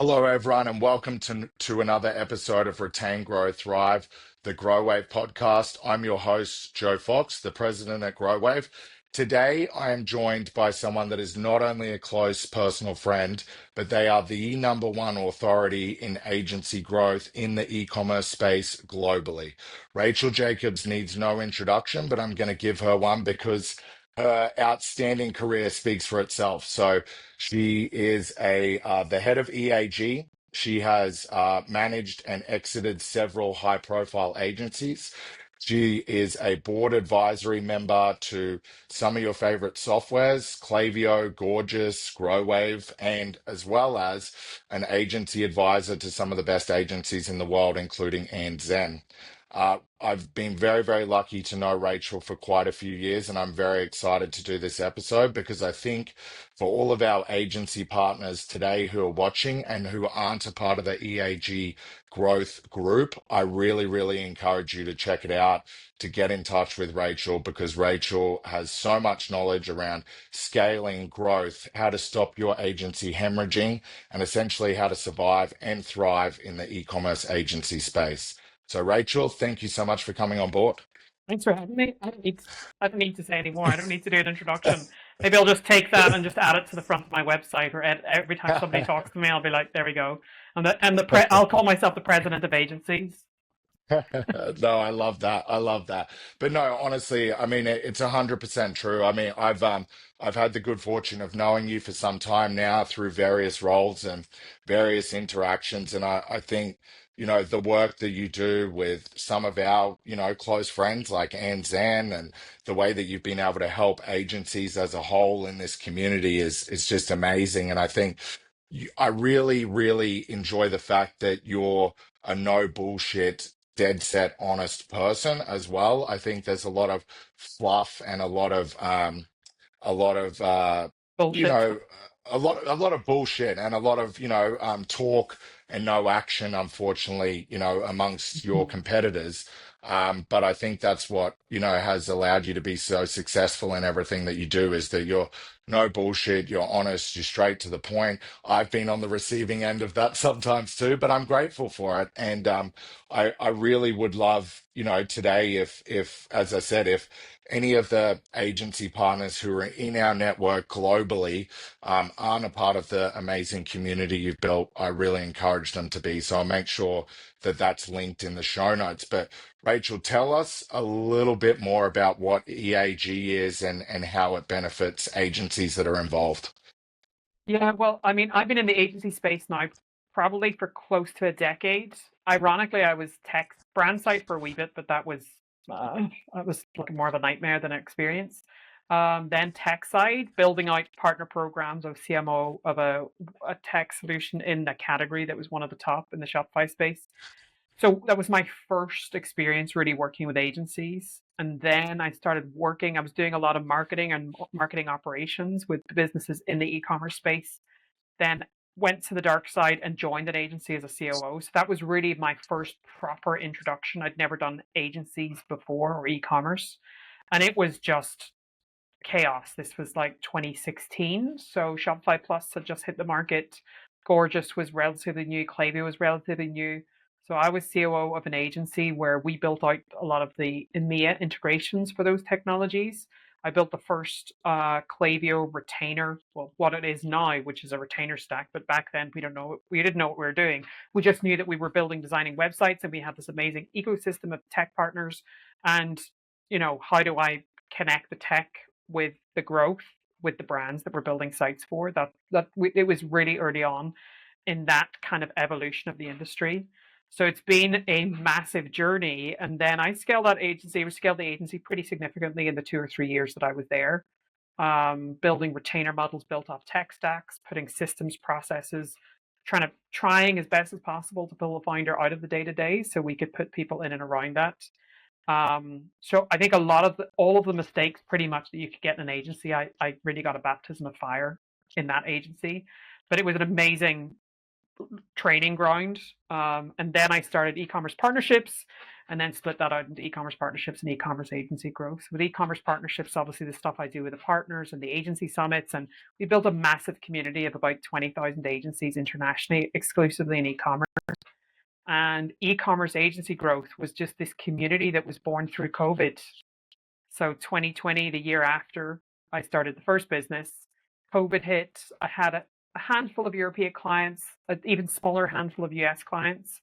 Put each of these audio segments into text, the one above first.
Hello, everyone, and welcome to another episode of Retain, Grow, Thrive, the Growave podcast. I'm your host, Joe Fox, the president at Growave. Today, I am joined by someone that is not only a close personal friend, but they are the number one authority in agency growth in the e-commerce space globally. Rachel Jacobs needs no introduction, but I'm going to give her one because her outstanding career speaks for itself. So, she is the head of EAG. She has managed and exited several high-profile agencies. She is a board advisory member to some of your favorite softwares, Klaviyo, Gorgeous, Growave, and as well as an agency advisor to some of the best agencies in the world, including and Zen. I've been very, very lucky to know Rachel for quite a few years, and I'm very excited to do this episode because I think for all of our agency partners today who are watching and who aren't a part of the EAG growth group, I really, really encourage you to check it out, to get in touch with Rachel because Rachel has so much knowledge around scaling growth, how to stop your agency hemorrhaging, and essentially how to survive and thrive in the e-commerce agency space. So, Rachel, thank you so much for coming on board. Thanks for having me. I don't need to say any more. I don't need to do an introduction. Maybe I'll just take that and just add it to the front of my website, or every time somebody talks to me, I'll be like, "There we go." I'll call myself the president of agencies. No, I love that. I love that. But no, honestly, I mean, it's 100% true. I mean, I've had the good fortune of knowing you for some time now through various roles and various interactions, and I think, the work that you do with some of our, close friends like Ann Zan and the way that you've been able to help agencies as a whole in this community is just amazing. And I think I really, really enjoy the fact that you're a no bullshit, dead set, honest person as well. I think there's a lot of fluff and a lot of you Bullshit. know, a lot of bullshit and a lot of talk and no action, unfortunately, amongst your competitors. But I think that's what has allowed you to be so successful in everything that you do is that you're no bullshit, you're honest, you're straight to the point. I've been on the receiving end of that sometimes too, but I'm grateful for it. And I really would love, today if as I said, if any of the agency partners who are in our network globally aren't a part of the amazing community you've built, I really encourage them to be. So I'll make sure that that's linked in the show notes. But Rachel, tell us a little bit more about what EAG is and how it benefits agencies that are involved. Yeah, well, I mean, I've been in the agency space now probably for close to a decade. Ironically, I was tech brand side for a wee bit, but that was like more of a nightmare than an experience. Then tech side, building out partner programs of CMO of a tech solution in the category that was one of the top in the Shopify space. So that was my first experience really working with agencies. And then I started working, I was doing a lot of marketing and marketing operations with businesses in the e-commerce space. Then went to the dark side and joined an agency as a COO. So that was really my first proper introduction. I'd never done agencies before or e-commerce. And it was just chaos. This was like 2016. So Shopify Plus had just hit the market. Gorgeous was relatively new. Klaviyo was relatively new. So I was COO of an agency where we built out a lot of the EMEA integrations for those technologies. I built the first Klaviyo retainer, well, what it is now, which is a retainer stack. But back then, we didn't know what we were doing. We just knew that we were building, designing websites, and we had this amazing ecosystem of tech partners. And how do I connect the tech with the growth with the brands that we're building sites for? It was really early on in that kind of evolution of the industry. So it's been a massive journey. And then I scaled we scaled the agency pretty significantly in the 2 or 3 years that I was there. Building retainer models built off tech stacks, putting systems processes, trying as best as possible to pull the finder out of the day to day so we could put people in and around that. So I think all of the mistakes pretty much that you could get in an agency, I really got a baptism of fire in that agency. But it was an amazing training ground. And then I started e-commerce partnerships, and then split that out into e-commerce partnerships and e-commerce agency growth. With e-commerce partnerships, obviously the stuff I do with the partners and the agency summits, and we built a massive community of about 20,000 agencies internationally, exclusively in e-commerce. And e-commerce agency growth was just this community that was born through COVID. So 2020, the year after I started the first business, COVID hit. I had a handful of European clients, an even smaller handful of US clients.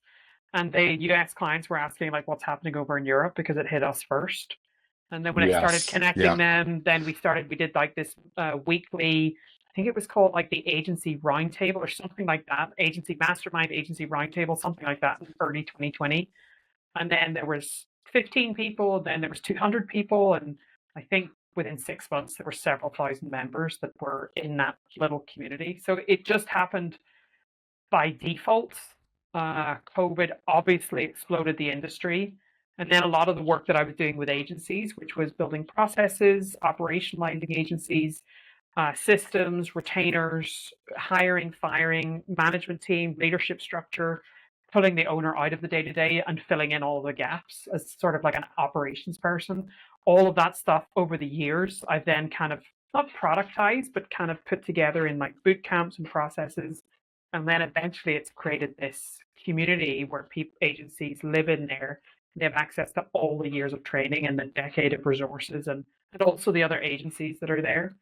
And the US clients were asking, like, what's happening over in Europe because it hit us first. And then when I started Yes. connecting Yeah. them, then we did like this weekly, I think it was called like the Agency Roundtable or something like that, Agency Mastermind, Agency Roundtable, something like that in early 2020. And then there was 15 people, then there was 200 people. And I think within 6 months, there were several thousand members that were in that little community. So it just happened by default. COVID obviously exploded the industry. And then a lot of the work that I was doing with agencies, which was building processes, operationalizing agencies, systems, retainers, hiring, firing, management team, leadership structure, pulling the owner out of the day to day and filling in all the gaps as sort of like an operations person. All of that stuff over the years, I've then kind of not productized, but kind of put together in like boot camps and processes. And then eventually it's created this community where agencies live in there. They have access to all the years of training and the decade of resources and also the other agencies that are there.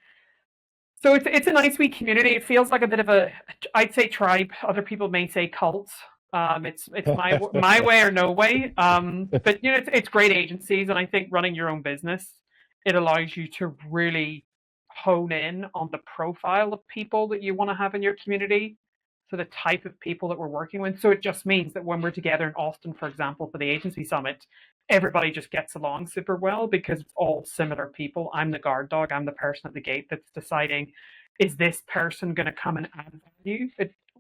So it's a nice wee community. It feels like a bit of a, I'd say tribe. Other people may say cult. It's my way or no way. But it's great agencies, and I think running your own business, it allows you to really hone in on the profile of people that you want to have in your community. So the type of people that we're working with. So it just means that when we're together in Austin, for example, for the agency summit, everybody just gets along super well because it's all similar people. I'm the guard dog. I'm the person at the gate that's deciding, is this person going to come and add value?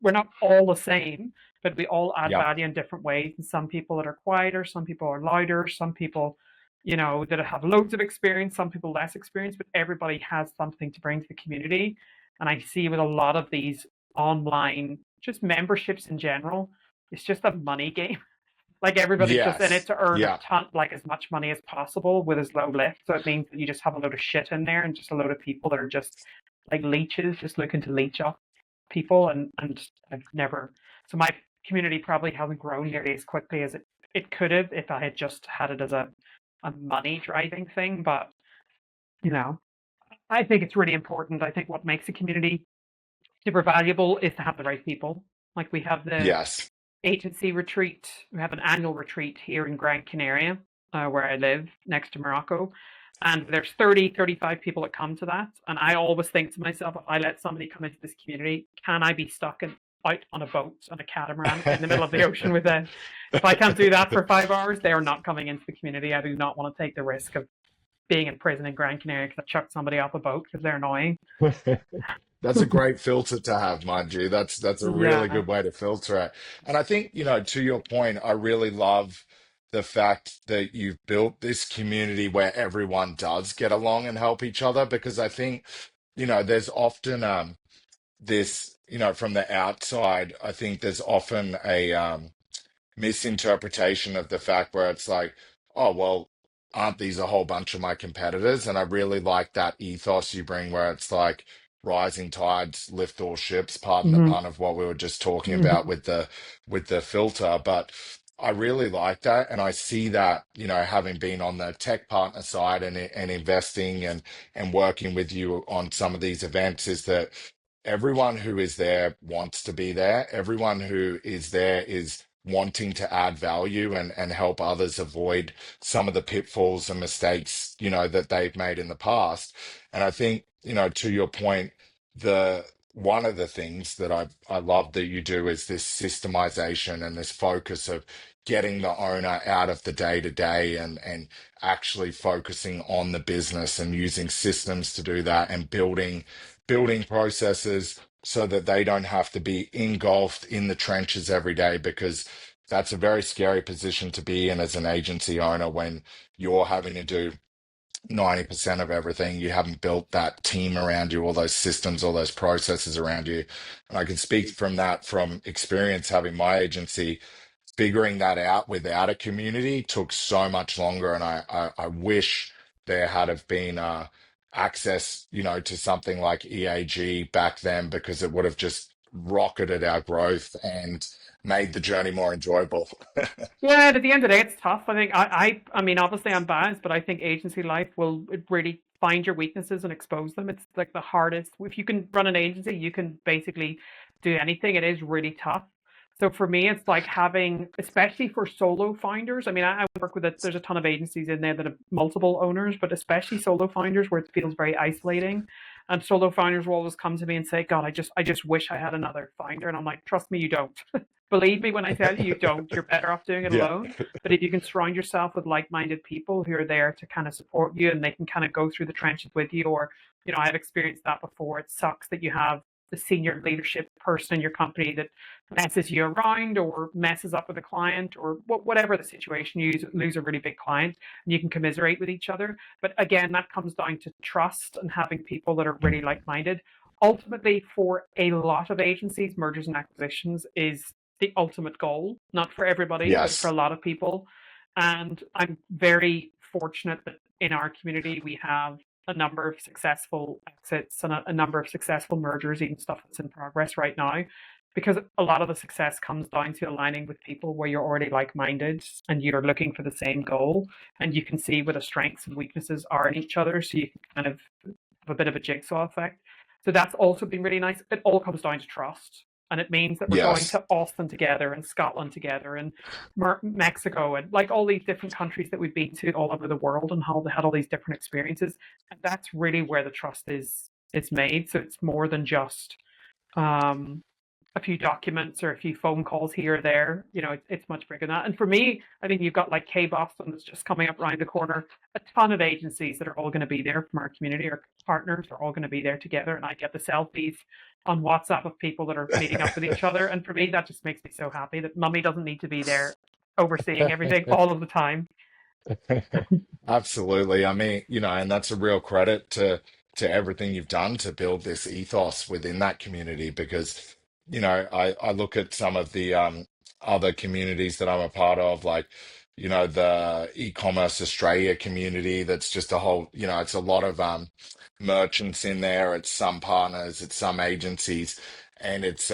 We're not all the same, but we all add Yep. value in different ways. And some people that are quieter, some people are louder, some people, that have loads of experience, some people less experience, but everybody has something to bring to the community. And I see with a lot of these online, just memberships in general, it's just a money game. Like everybody's just in it Yes. to earn a Yeah. ton, like as much money as possible with as low lift. So it means that you just have a load of shit in there and just a load of people that are just like leeches, just looking to leech off people. And I've never, so my community probably hasn't grown nearly as quickly as it could have if I had just had it as a money driving thing. But, I think it's really important. I think what makes a community super valuable is to have the right people. Like we have the Yes. agency retreat. We have an annual retreat here in Gran Canaria, where I live next to Morocco. And there's 35 people that come to that. And I always think to myself, if I let somebody come into this community, can I be stuck out on a boat on a catamaran in the middle of the ocean with them? If I can't do that for 5 hours, they are not coming into the community. I do not want to take the risk of being in prison in Gran Canaria because I chucked somebody off a boat because they're annoying. That's a great filter to have, mind you. That's a really Yeah. good way to filter it. And I think, to your point, I really love the fact that you've built this community where everyone does get along and help each other because I think, there's often this, from the outside, I think there's often a misinterpretation of the fact where it's like, oh, well, aren't these a whole bunch of my competitors? And I really like that ethos you bring where it's like rising tides lift all ships, pardon the Mm-hmm. pun of what we were just talking about Mm-hmm. with the filter. But I really like that. And I see that, having been on the tech partner side and investing and working with you on some of these events is that everyone who is there wants to be there. Everyone who is there is wanting to add value and help others avoid some of the pitfalls and mistakes, that they've made in the past. And I think, to your point, the one of the things that I love that you do is this systemization and this focus of getting the owner out of the day to day and actually focusing on the business and using systems to do that and building processes so that they don't have to be engulfed in the trenches every day because that's a very scary position to be in as an agency owner when you're having to do 90% of everything. You haven't built that team around you, all those systems, all those processes around you. And I can speak from that from experience having my agency. figuring that out without a community took so much longer. And I wish there had have been access, to something like EAG back then, because it would have just rocketed our growth and made the journey more enjoyable. Yeah, at the end of the day, it's tough. I think I mean, obviously I'm biased, but I think agency life will really find your weaknesses and expose them. It's like the hardest. If you can run an agency, you can basically do anything. It is really tough. So for me, it's like having, especially for solo founders. I mean, I work with it. There's a ton of agencies in there that have multiple owners, but especially solo founders where it feels very isolating. And solo founders will always come to me and say, "God, I just wish I had another founder." And I'm like, "Trust me, you don't." Believe me when I tell you, you don't. You're better off doing it Yeah. alone. But if you can surround yourself with like-minded people who are there to kind of support you and they can kind of go through the trenches with you, or, I've experienced that before. It sucks that you have the senior leadership person in your company that messes you around or messes up with a client or whatever the situation. You lose a really big client and you can commiserate with each other. But again, that comes down to trust and having people that are really like-minded. Ultimately, for a lot of agencies, mergers and acquisitions is the ultimate goal, not for everybody, but for a Yes. lot of people. And I'm very fortunate that in our community, we have a number of successful exits and a number of successful mergers, even stuff that's in progress right now, because a lot of the success comes down to aligning with people where you're already like-minded and you're looking for the same goal, and you can see where the strengths and weaknesses are in each other, so you can kind of have a bit of a jigsaw effect. So that's also been really nice. It all comes down to trust. And it means that we're going Yes. to Austin together and Scotland together and Mexico and like all these different countries that we've been to all over the world and how they had all these different experiences. And that's really where the trust is made. So it's more than just um, a few documents or a few phone calls here or there. It's much bigger than that. And for me, I think you've got like K Boston that's just coming up around the corner. A ton of agencies that are all going to be there from our community. Our partners are all going to be there together. And I get the selfies on WhatsApp of people that are meeting up with each other. And for me, that just makes me so happy that mummy doesn't need to be there overseeing everything all of the time. Absolutely. I mean, and that's a real credit to everything you've done to build this ethos within that community, because, I look at some of the other communities that I'm a part of, like, the e-commerce Australia community, that's just a whole, it's a lot of merchants in there, it's some partners, it's some agencies, and it's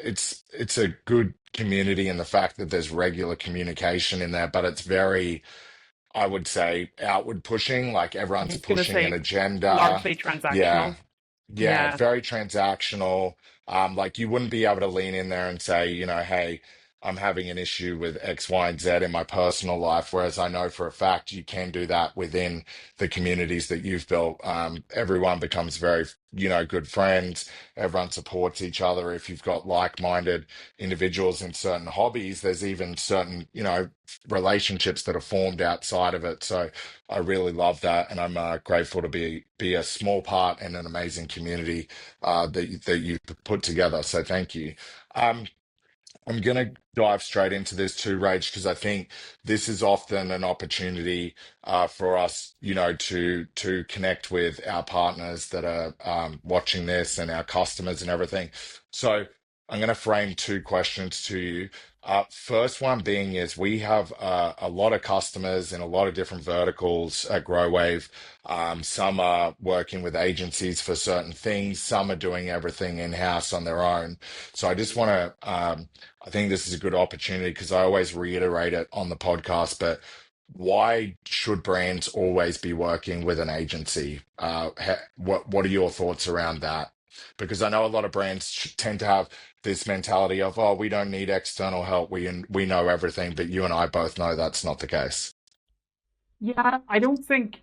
it's a good community in the fact that there's regular communication in there, but it's very, I would say, outward pushing, like I everyone's was going to pushing an say agenda. largely Yeah. transactional. Yeah, Yeah. very transactional. Like you wouldn't be able to lean in there and say, hey, I'm having an issue with X, Y, and Z in my personal life. Whereas I know for a fact you can do that within the communities that you've built. Everyone becomes very, good friends. Everyone supports each other. If you've got like-minded individuals in certain hobbies, there's even certain, relationships that are formed outside of it. So I really love that, and I'm grateful to be a small part in an amazing community that you've put together. So thank you. Um, I'm going to dive straight into this too, Rach, because I think this is often an opportunity for us, to connect with our partners that are watching this and our customers and everything. So I'm going to frame two questions to you. First one being is we have a lot of customers in a lot of different verticals at Growave. Some are working with agencies for certain things. Some are doing everything in-house on their own. So I just want to I think this is a good opportunity because I always reiterate it on the podcast, but why should brands always be working with an agency? What are your thoughts around that? Because I know a lot of brands tend to have this mentality of, oh, we don't need external help. We know everything, but you and I both know that's not the case. Yeah, I don't think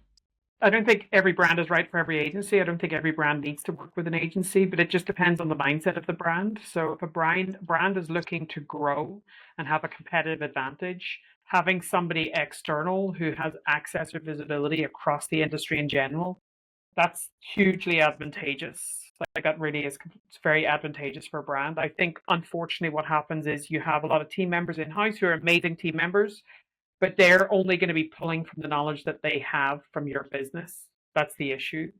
every brand is right for every agency. I don't think every brand needs to work with an agency, but it just depends on the mindset of the brand. So if a brand is looking to grow and have a competitive advantage, having somebody external who has access or visibility across the industry in general, that's hugely advantageous. Like that really is, it's very advantageous for a brand. I think unfortunately what happens is you have a lot of team members in house who are amazing team members, but they're only going to be pulling from the knowledge that they have from your business. That's the issue,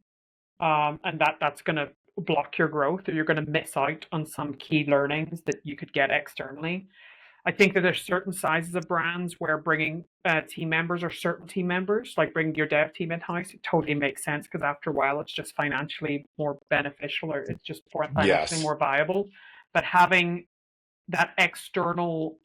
and that's going to block your growth, or you're going to miss out on some key learnings that you could get externally. I think that there's certain sizes of brands where bringing team members or certain team members, like bringing your dev team in-house, it totally makes sense because after a while it's just financially more beneficial, or it's just financially Yes. more viable. But having that external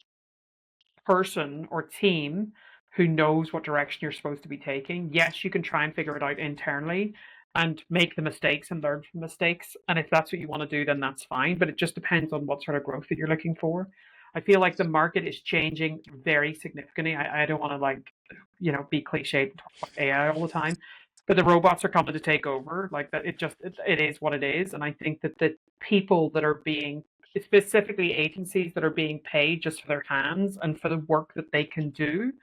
person or team who knows what direction you're supposed to be taking, yes, you can try and figure it out internally and make the mistakes and learn from mistakes. And if that's what you want to do, then that's fine. But it just depends on what sort of growth that you're looking for. I feel like the market is changing very significantly. I don't want to be cliche and talk about AI all the time, but the robots are coming to take over. Like that, it is what it is. And I think that the people that are being, specifically agencies that are being paid just for their hands and for the work that they can do,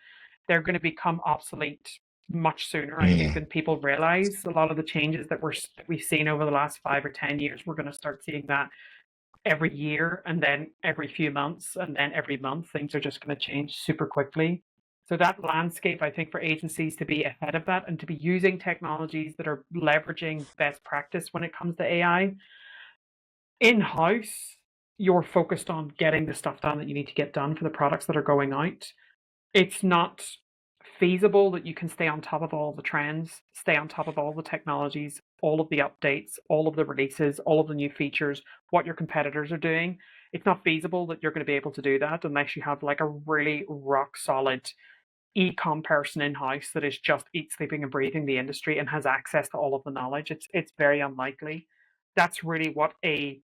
they're going to become obsolete much sooner, I think, Mm, than people realize. A lot of the changes that we've seen over the last 5 or 10 years, we're going to start seeing that every year, and then every few months, and then every month. Things are just going to change super quickly. So that landscape, I think, for agencies to be ahead of that and to be using technologies that are leveraging best practice when it comes to AI in-house, you're focused on getting the stuff done that you need to get done for the products that are going out. It's not feasible that you can stay on top of all the trends, stay on top of all the technologies, all of the updates, all of the releases, all of the new features, what your competitors are doing. It's not feasible that you're going to be able to do that unless you have like a really rock solid e-com person in-house that is just eat, sleeping, and breathing the industry and has access to all of the knowledge. It's very unlikely. That's really what a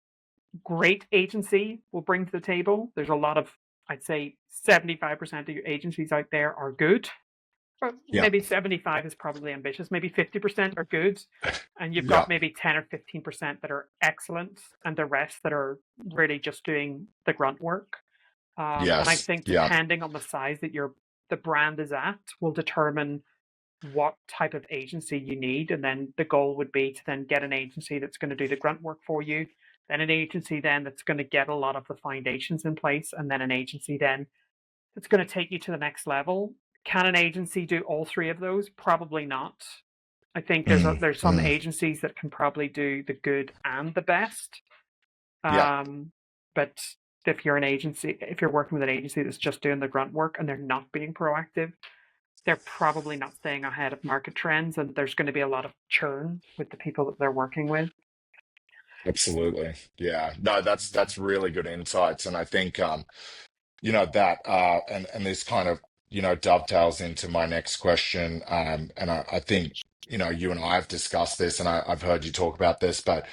great agency will bring to the table. There's a lot of, I'd say 75% of your agencies out there are good. Or yeah. maybe 75 is probably ambitious. Maybe 50% are good. And you've Yeah. got maybe 10 or 15% that are excellent, and the rest that are really just doing the grunt work. And I Yes. think Yeah. depending on the size that the brand is at will determine what type of agency you need. And then the goal would be to then get an agency that's going to do the grunt work for you, then an agency then that's going to get a lot of the foundations in place, and then an agency then that's going to take you to the next level. Can an agency do all three of those? Probably not. I think Mm, there's some mm, agencies that can probably do the good and the best. yeah. But if you're working with an agency that's just doing the grunt work and they're not being proactive, they're probably not staying ahead of market trends, and there's going to be a lot of churn with the people that they're working with. Absolutely. Yeah. No, that's really good insights. And I think that and this kind of, dovetails into my next question. And I think, you and I have discussed this and I've heard you talk about this, but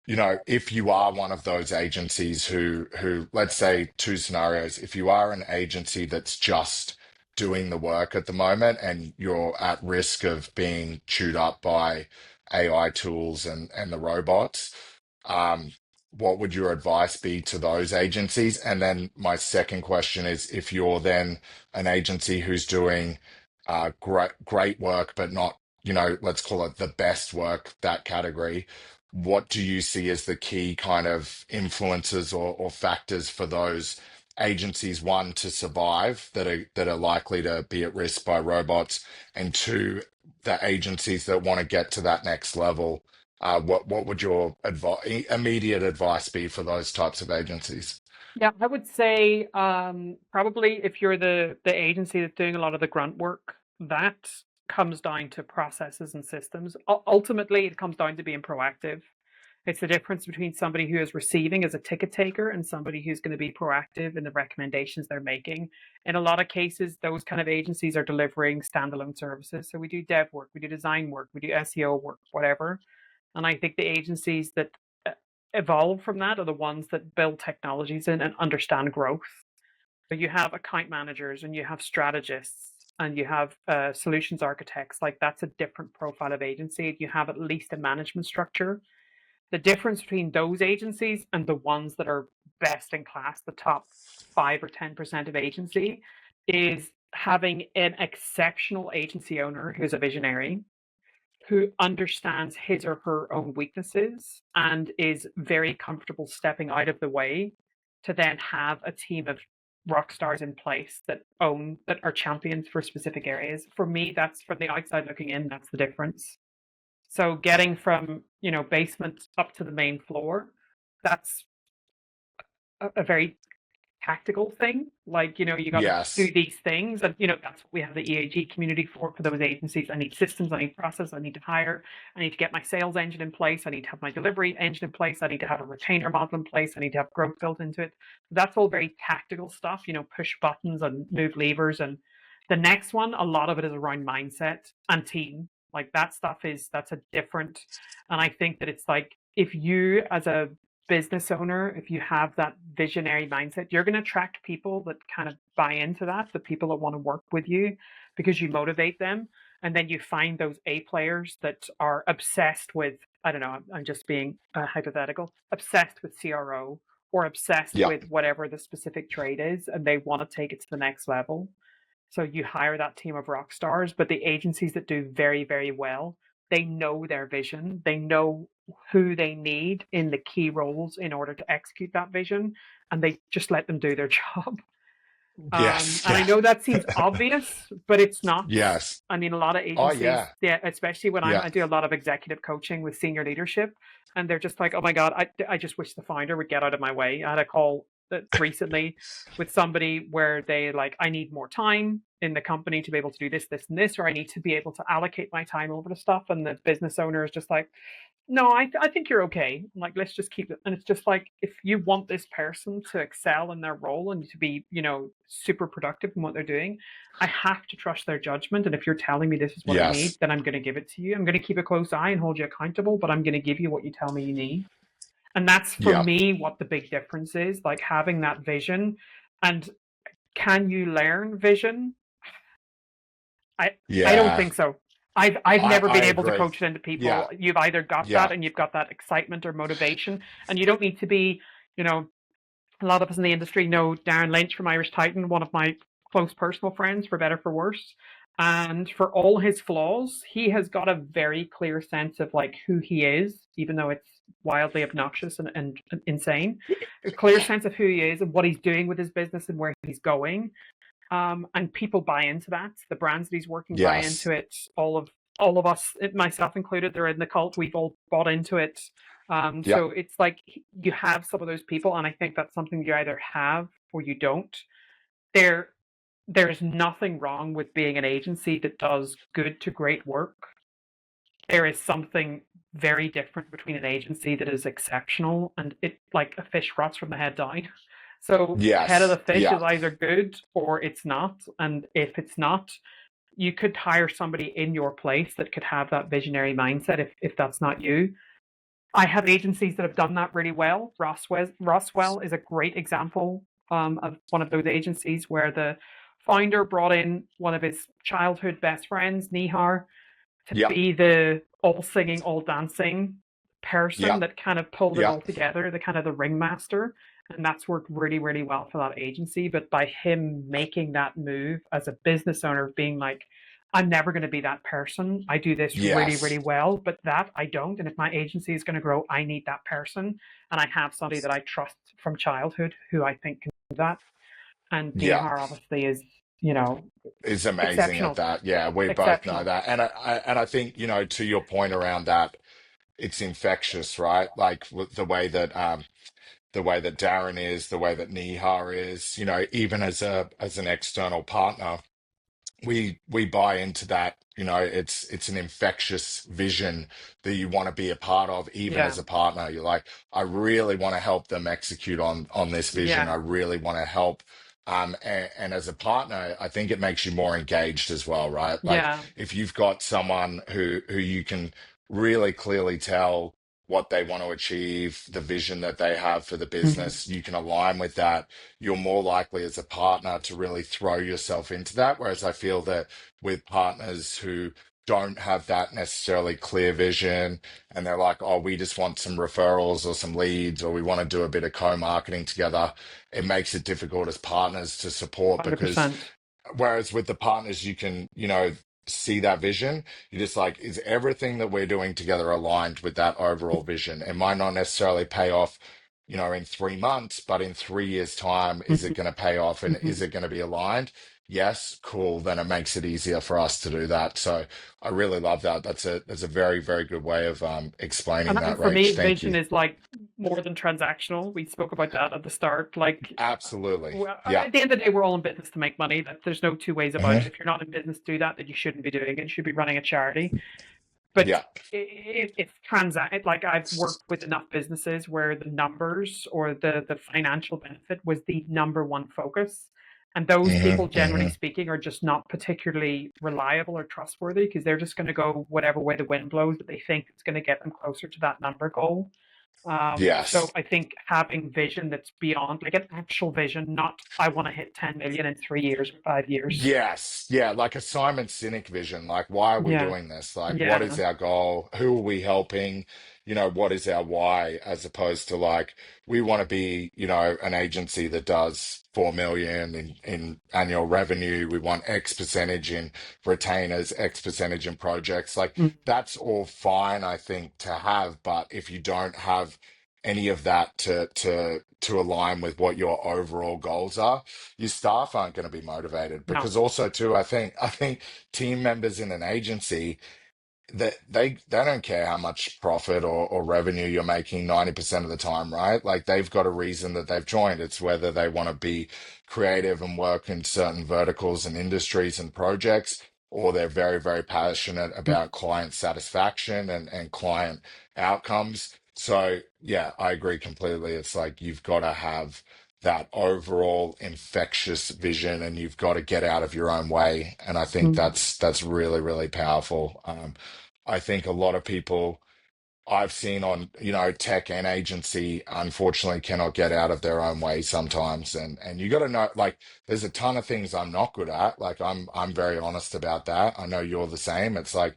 if you are one of those agencies who, let's say two scenarios, if you are an agency that's just doing the work at the moment and you're at risk of being chewed up by AI tools and the robots, um, what would your advice be to those agencies? And then my second question is, if you're then an agency who's doing great work, but not, let's call it the best work, that category, what do you see as the key kind of influences or factors for those agencies, one, to survive that are likely to be at risk by robots, and two, the agencies that want to get to that next level? What would your immediate advice be for those types of agencies? Yeah, I would say probably if you're the agency that's doing a lot of the grunt work, that comes down to processes and systems. Ultimately, it comes down to being proactive. It's the difference between somebody who is receiving as a ticket taker and somebody who's going to be proactive in the recommendations they're making. In a lot of cases, those kind of agencies are delivering standalone services. So we do dev work, we do design work, we do SEO work, whatever. And I think the agencies that evolve from that are the ones that build technologies in and understand growth. So you have account managers and you have strategists and you have solutions architects. Like that's a different profile of agency. You have at least a management structure. The difference between those agencies and the ones that are best in class, the top 5 or 10% of agency, is having an exceptional agency owner who's a visionary, who understands his or her own weaknesses and is very comfortable stepping out of the way to then have a team of rock stars in place that are champions for specific areas. For me, that's from the outside looking in, that's the difference. So getting from, basement up to the main floor, that's a very tactical thing. Like, you got to do Yes. these things. And, that's what we have the EAG community for those agencies. I need systems, I need process, I need to hire, I need to get my sales engine in place, I need to have my delivery engine in place, I need to have a retainer model in place, I need to have growth built into it. That's all very tactical stuff, push buttons and move levers. And the next one, a lot of it is around mindset and team. Like that's a different, and I think that it's like, if you as a business owner, if you have that visionary mindset, you're going to attract people that kind of buy into that, the people that want to work with you because you motivate them. And then you find those A players that are obsessed with, I don't know, I'm just being hypothetical, obsessed with CRO or obsessed Yeah. with whatever the specific trade is, and they want to take it to the next level. So you hire that team of rock stars, but the agencies that do very, very well, they know their vision. They know who they need in the key roles in order to execute that vision, and they just let them do their job. Yes. And I Yeah. know that seems obvious, but it's not. Yes. I mean, a lot of Oh, agencies, yeah. yeah, especially when Yeah. I do a lot of executive coaching with senior leadership, and they're just like, oh my God, I just wish the founder would get out of my way. I had a call recently with somebody where they like, I need more time in the company to be able to do this, this, and this, or I need to be able to allocate my time over to stuff. And the business owner is just like, no, I think you're okay. Like, let's just keep it. And it's just like, if you want this person to excel in their role and to be, super productive in what they're doing, I have to trust their judgment. And if you're telling me this is what I need, Yes. then I'm going to give it to you. I'm going to keep a close eye and hold you accountable, but I'm going to give you what you tell me you need. And that's for Yeah. me what the big difference is, like having that vision. And can you learn vision? I don't Yeah. think so. I've never I been able to agree. coach it into Yeah. people. You've either got Yeah. that and you've got that excitement or motivation, and you don't need to be, you know, a lot of us in the industry know Darren Lynch from Irish Titan, one of my close personal friends, for better for worse. And for all his flaws, he has got a very clear sense of like who he is, even though it's wildly obnoxious and insane. A clear sense of who he is and what he's doing with his business and where he's going. And people buy into that. The brands that he's working buy Yes. into it. All of us, myself included, they're in the cult. We've all bought into it. Yeah. So it's like you have some of those people, and I think that's something you either have or you don't. There, there's nothing wrong with being an agency that does good to great work. There is something very different between an agency that is exceptional and it like a fish rots from the head down. So head of the Yes. fish Yeah. is either good or it's not. And if it's not, you could hire somebody in your place that could have that visionary mindset if that's not you. I have agencies that have done that really well. Roswell is a great example of one of those agencies where the founder brought in one of his childhood best friends, Nihar, to Yeah. be the all singing, all dancing person Yeah. that kind of pulled it Yeah. all together, the kind of the ringmaster. And that's worked really, really well for that agency. But by him making that move as a business owner, being like, I'm never going to be that person. I do this really, really Yes. well, but that I don't. And if my agency is going to grow, I need that person. And I have somebody that I trust from childhood who I think can do that. And Yeah. Nihar obviously is, you know, Is amazing at exceptional. that. Yeah, we both know Exceptional. that. And I think, to your point around that, it's infectious, right? Like the way that Darren is, the way that Nihar is, even as an external partner, we buy into that. It's an infectious vision that you want to be a part of, even Yeah. as a partner. You're like, I really want to help them execute on this vision. Yeah. I really want to help. And as a partner, I think it makes you more engaged as well, right? Like Yeah. if you've got someone who you can really clearly tell what they want to achieve, the vision that they have for the Mhm. business, you can align with that. You're more likely as a partner to really throw yourself into that. Whereas I feel that with partners who don't have that necessarily clear vision and they're like, oh, we just want some referrals or some leads, or we want to do a bit of co-marketing together, it makes it difficult as partners to support because 100%. whereas with the partners, you can, see that vision. You're just like, is everything that we're doing together aligned with that overall vision? It might not necessarily pay off, in 3 months, but in 3 years' time, is it Mhm. going to pay off and Mhm. is it going to be aligned? yes, cool, then it makes it easier for us to do that. So I really love that. That's a very, very good way of And explaining I that, think for Rach. me, Thank vision you. is like more than transactional. We spoke about that at the start. Like, Absolutely. well, Yeah. at the end of the day, we're all in business to make money. There's no two ways about it. Mhm. If you're not in business to do that, then you shouldn't be doing it. You should be running a charity. But Yeah. it's transact. Like I've worked with enough businesses where the numbers or the financial benefit was the number one focus, and those people, generally Hmm. speaking, are just not particularly reliable or trustworthy because they're just going to go whatever way the wind blows that they think is going to get them closer to that number goal. So Yes. I think having vision that's beyond, like an actual vision, not I want to hit 10 million in 3 years or 5 years. Yes, yeah, like a Simon Sinek vision. Like, why are we Yeah, doing this? Like, what is yeah. our goal? Who are we helping? What is our why? As opposed to like, we want to be, an agency that does 4 million in annual revenue. We want X percentage in retainers, X percentage in projects. Like, Mm, that's all fine, I think, to have. But if you don't have any of that to align with what your overall goals are, your staff aren't going to be motivated. no, Because also too, I think team members in an agency, that they don't care how much profit or revenue you're making 90% of the time, right? Like, they've got a reason that they've joined. It's whether they want to be creative and work in certain verticals and industries and projects, or they're very, very passionate mm, about client satisfaction and client outcomes. So yeah, I agree completely. It's like you've got to have that overall infectious vision, and you've got to get out of your own way. And I think mm, that's really, really powerful. I think a lot of people I've seen on, tech and agency, unfortunately cannot get out of their own way sometimes. And you got to know, like, there's a ton of things I'm not good at. Like, I'm very honest about that. I know you're the same. It's like,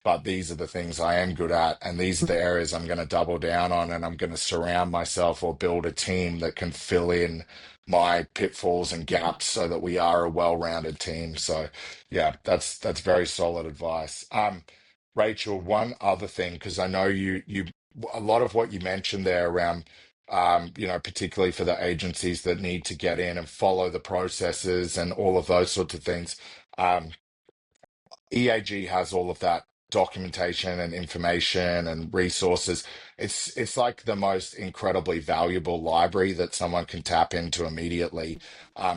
but these are the things I am good at, and these are the mm, areas I'm going to double down on, and I'm going to surround myself or build a team that can fill in my pitfalls and yeah. gaps so that we are a well-rounded team. So yeah, that's very solid advice. Rachel, one other thing, because I know you a lot of what you mentioned there around, particularly for the agencies that need to get in and follow the processes and all of those sorts of things. Um, EAG has all of that documentation and information and resources. It's like the most incredibly valuable library that someone can tap into immediately.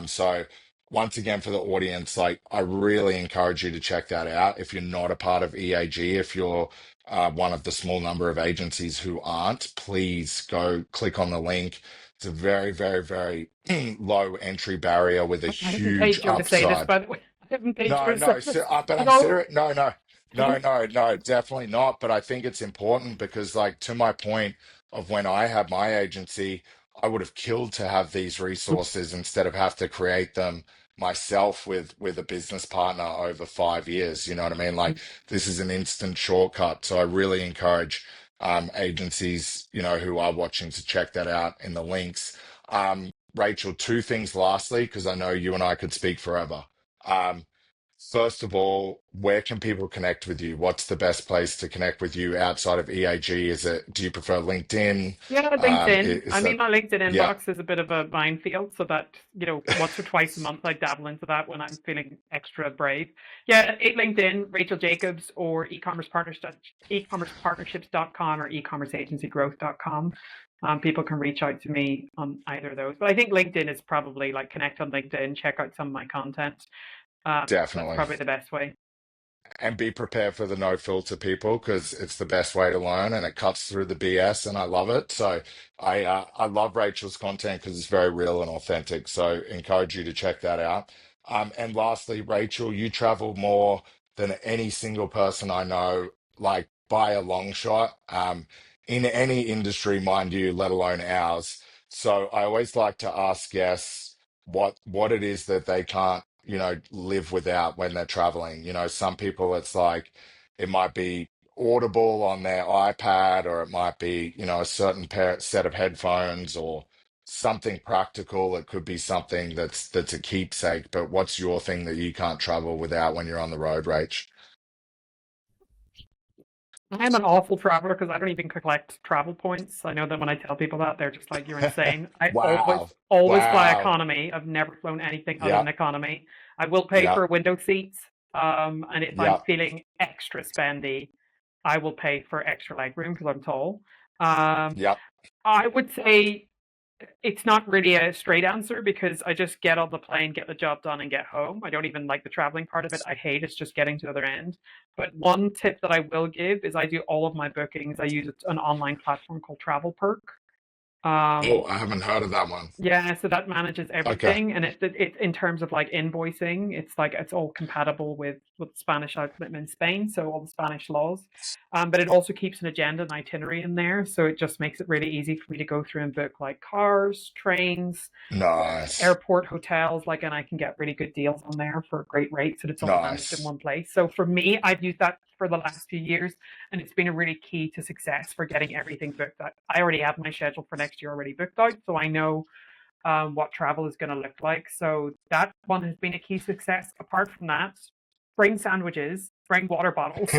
So once again, for the audience, like, I really encourage you to check that out. If you're not a part of EAG, if you're one of the small number of agencies who aren't, please go click on the link. It's a very, very, very low entry barrier with a I haven't paid huge Joe to say this, upside. by the way. I haven't paid Joe No, to say no, this. but I I'm go, serious. No, no, no, no, no, definitely not. But I think it's important because, like, to my point of when I had my agency, I would have killed to have these resources instead of have to create them myself with a business partner over 5 years. You know what I mean? Like, this is an instant shortcut. So I really encourage agencies, who are watching, to check that out in the links. Rachel, two things lastly, because I know you and I could speak forever. Um, First of all, where can people connect with you? What's the best place to connect with you outside of EAG? Do you prefer LinkedIn? yeah, LinkedIn. I Is mean, that, my LinkedIn yeah, inbox is a bit of a minefield, so that, once or twice a month I dabble into that when I'm feeling extra brave. Yeah, LinkedIn, Rachel Jacobs, or ecommercepartnerships.com or ecommerceagencygrowth.com. People can reach out to me on either of those. But I think LinkedIn is probably like connect on LinkedIn, check out some of my content. That's definitely. probably the best way. And be prepared for the no filter people, because it's the best way to learn and it cuts through the BS, and I love it. So I love Rachel's content because it's very real and authentic. So encourage you to check that out. And lastly, Rachel, you travel more than any single person I know, like, by a long shot, in any industry, mind you, let alone ours. So I always like to ask guests what it is that they can't, live without when they're traveling. Some people, it's like, it might be Audible on their iPad, or it might be, a certain set of headphones, or something practical. It could be something that's a keepsake. But what's your thing that you can't travel without when you're on the road, Rach? I'm an awful traveler because I don't even collect travel points. I know that when I tell people that, they're just like, "You're insane." I always, Wow. always fly Wow. economy. I've never flown anything other than Yep. economy. I will pay Yep. for window seats, and if I'm Yep. feeling extra spendy, I will pay for extra leg room because I'm tall. Um, Yep. I would say it's not really a straight answer because I just get on the plane, get the job done, and get home. I don't even like the traveling part of it. I hate it's just getting to the other end. But one tip that I will give is I do all of my bookings. I use an online platform called Travel Perk. Oh, Um, I haven't heard of that one. yeah, so that manages Okay. everything, and it in terms of like invoicing, it's like it's all compatible with Spanish. I'm in Spain, so all the Spanish laws. But it also keeps an agenda and itinerary in there, so it just makes it really easy for me to go through and book like cars, trains, Nice. airport hotels, like, and I can get really good deals on there for great rates, and it's all managed in Nice. one place. So for me, I've used that for the last few years, and it's been a really key to success for getting everything booked out. I already have my schedule for next year already booked out, so I know what travel is going to look like. So that one has been a key success. Apart from that, bring sandwiches, bring water bottles.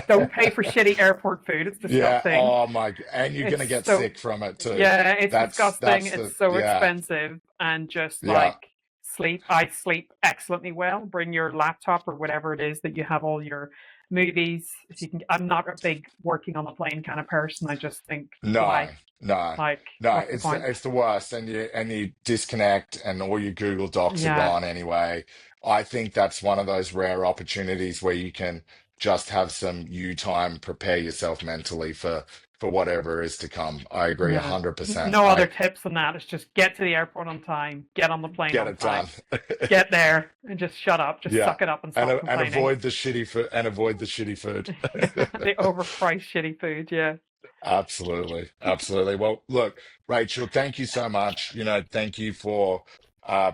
Don't pay for shitty airport food. It's Yeah. disgusting. Oh my, and you're It's gonna get so sick from it too. yeah, it's disgusting. That's It's the so yeah. expensive, and just Yeah. like sleep. I sleep excellently well. Bring your laptop or whatever it is that you have all your movies. If you can, I'm not a big working on the plane kind of person. I just think No, why, no, like, no. what's the point? It's the worst, and you disconnect, and all your Google Docs are Yeah, gone anyway. I think that's one of those rare opportunities where you can just have some you time, prepare yourself mentally for whatever is to come. I agree yeah. 100%. No other I tips than that. It's just get to the airport on time, get on the plane get on it done. time, get there, and just shut up. Just Yeah, suck it up and stop and complaining. avoid the shitty food and avoid the shitty food. The overpriced shitty food. Yeah. Absolutely. Absolutely. Well, look, Rachel, thank you so much. Thank you for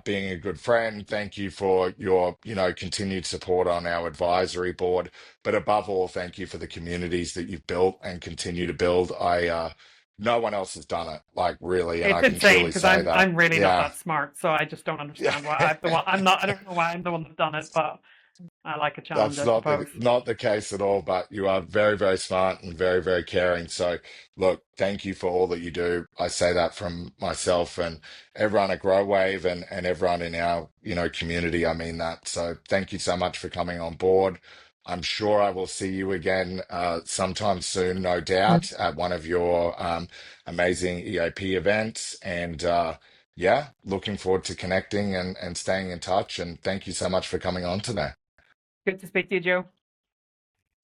being a good friend. Thank you for your, continued support on our advisory board. But above all, thank you for the communities that you've built and continue to build. No one else has done it, like really, and It's I can insane truly because say that. I'm really not Yeah. that smart, so I just don't Yeah. understand why I'm the one. I'm not. I don't know why I'm the one that's done it, but I like a challenge, That's I suppose. not the case at all, but you are very, very smart and very, very caring. So, look, thank you for all that you do. I say that from myself and everyone at Growave and everyone in our, community. I mean that. So, thank you so much for coming on board. I'm sure I will see you again sometime soon, no doubt, at one of your amazing EAP events. And yeah, looking forward to connecting and staying in touch. And thank you so much for coming on today. Good to speak to you, Joe.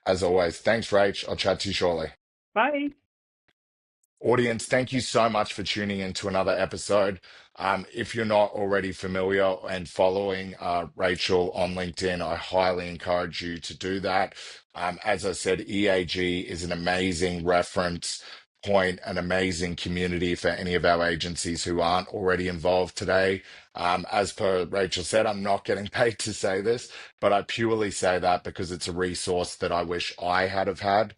As always, thanks, Rach. I'll chat to you shortly. Bye. Audience, thank you so much for tuning in to another episode. If you're not already familiar and following Rachel on LinkedIn, I highly encourage you to do that. As I said, EAG is an amazing reference point, an amazing community for any of our agencies who aren't already involved today. As per Rachel said, I'm not getting paid to say this, but I purely say that because it's a resource that I wish I had have had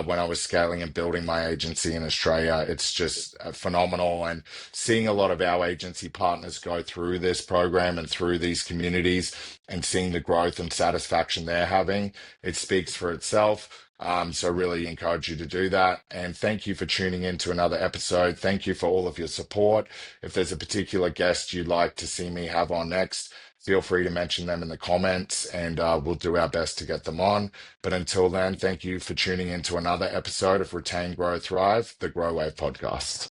when I was scaling and building my agency in Australia. It's just phenomenal. And seeing a lot of our agency partners go through this program and through these communities and seeing the growth and satisfaction they're having, it speaks for itself. So really encourage you to do that. And thank you for tuning in to another episode. Thank you for all of your support. If there's a particular guest you'd like to see me have on next, feel free to mention them in the comments and we'll do our best to get them on. But until then, thank you for tuning in to another episode of Retain, Grow, Thrive, the Growave podcast.